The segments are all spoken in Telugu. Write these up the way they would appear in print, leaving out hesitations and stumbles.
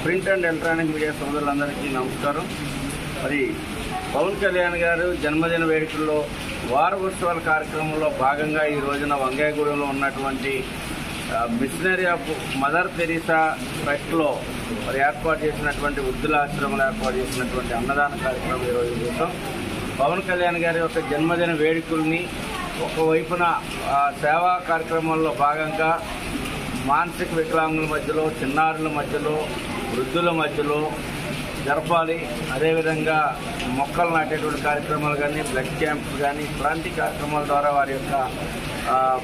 ప్రింట్ అండ్ ఎలక్ట్రానిక్ మీడియా సోదరులందరికీ నమస్కారం. మరి పవన్ కళ్యాణ్ గారు జన్మదిన వేడుకల్లో వారోత్సవాల కార్యక్రమంలో భాగంగా ఈ రోజున వంగాయగూడెంలో ఉన్నటువంటి మిషనరీ ఆఫ్ మదర్ తెరీసా ట్రస్ట్లో మరి ఏర్పాటు చేసినటువంటి వృద్ధుల ఆశ్రమంలో ఏర్పాటు చేసినటువంటి అన్నదాన కార్యక్రమం ఈరోజు చూసాం. పవన్ కళ్యాణ్ గారి యొక్క జన్మదిన వేడుకల్ని ఒకవైపున సేవా కార్యక్రమాల్లో భాగంగా మానసిక వికలాంగుల మధ్యలో, చిన్నారుల మధ్యలో, వృద్ధుల మధ్యలో జరపాలి. అదేవిధంగా మొక్కలు నాటేటువంటి కార్యక్రమాలు కానీ, బ్లడ్ క్యాంప్స్ కానీ, ఇలాంటి కార్యక్రమాల ద్వారా వారి యొక్క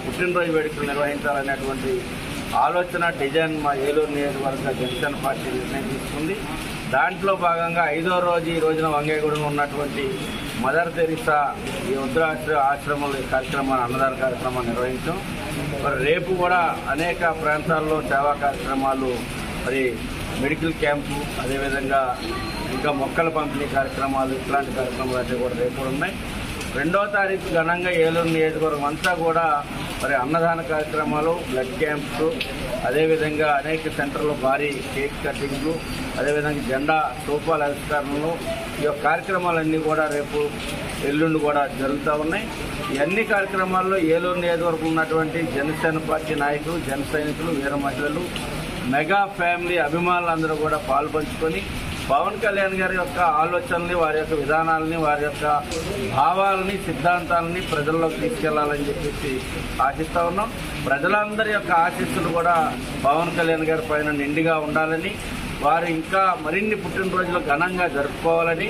పుట్టినరోజు వేడుకలు నిర్వహించాలనేటువంటి ఆలోచన డిజైన్ మా ఏలూరు నియోజకవర్గ జనసేన పార్టీ నిర్ణయం తీసుకుంది. దాంట్లో భాగంగా 5వ రోజు ఈ రోజున వంగాయగూడెంలో ఉన్నటువంటి మదర్ తెరీసా ఈ వృద్ధాశ్ర ఆశ్రమంలో ఈ కార్యక్రమాన్ని అన్నదాన కార్యక్రమాన్ని నిర్వహించాం. మరి రేపు కూడా అనేక ప్రాంతాల్లో సేవా కార్యక్రమాలు, మరి మెడికల్ క్యాంపు, అదేవిధంగా ఇంకా మొక్కల పంపిణీ కార్యక్రమాలు, ఇట్లాంటి కార్యక్రమాలు అన్నీ కూడా రేపు కూడా ఉన్నాయి. 2వ తారీఖు ఘనంగా ఏలూరు నియోజకవర్గం అంతా కూడా మరి అన్నదాన కార్యక్రమాలు, బ్లడ్ క్యాంప్స్, అదేవిధంగా అనేక సెంటర్లో భారీ కేక్ కటింగ్లు, అదేవిధంగా జెండా స్తూపాల ఆవిష్కరణలు, ఈ యొక్క కార్యక్రమాలన్నీ కూడా రేపు ఎల్లుండి కూడా జరుగుతూ ఉన్నాయి. ఈ అన్ని కార్యక్రమాల్లో ఏలూరు నియోజకవర్గం ఉన్నటువంటి జనసేన పార్టీ నాయకులు, జన సైనికులు, వీర మహిళలు, మెగా ఫ్యామిలీ అభిమానులందరూ కూడా పాల్పంచుకొని పవన్ కళ్యాణ్ గారి యొక్క ఆలోచనల్ని, వారి యొక్క విధానాలని, వారి యొక్క భావాలని, సిద్ధాంతాలని ప్రజల్లోకి తీసుకెళ్లాలని చెప్పేసి ఆశిస్తా ఉన్నాం. ప్రజలందరి యొక్క ఆశీస్సులు కూడా పవన్ కళ్యాణ్ గారి పైన నిండుగా ఉండాలని, వారు ఇంకా మరిన్ని పుట్టినరోజులు ఘనంగా జరుపుకోవాలని,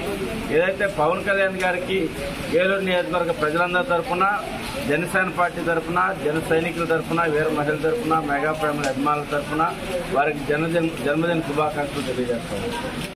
ఏదైతే పవన్ కళ్యాణ్ గారికి ఏలూరు నియోజకవర్గ ప్రజలందరి తరఫున, జనసేన పార్టీ తరఫున, జన సైనికుల తరఫున, వీర మహిళల తరఫున, మెగా ఫ్యామిలీ అభిమానుల తరఫున వారికి జన్మదిన శుభాకాంక్షలు తెలియజేస్తాం.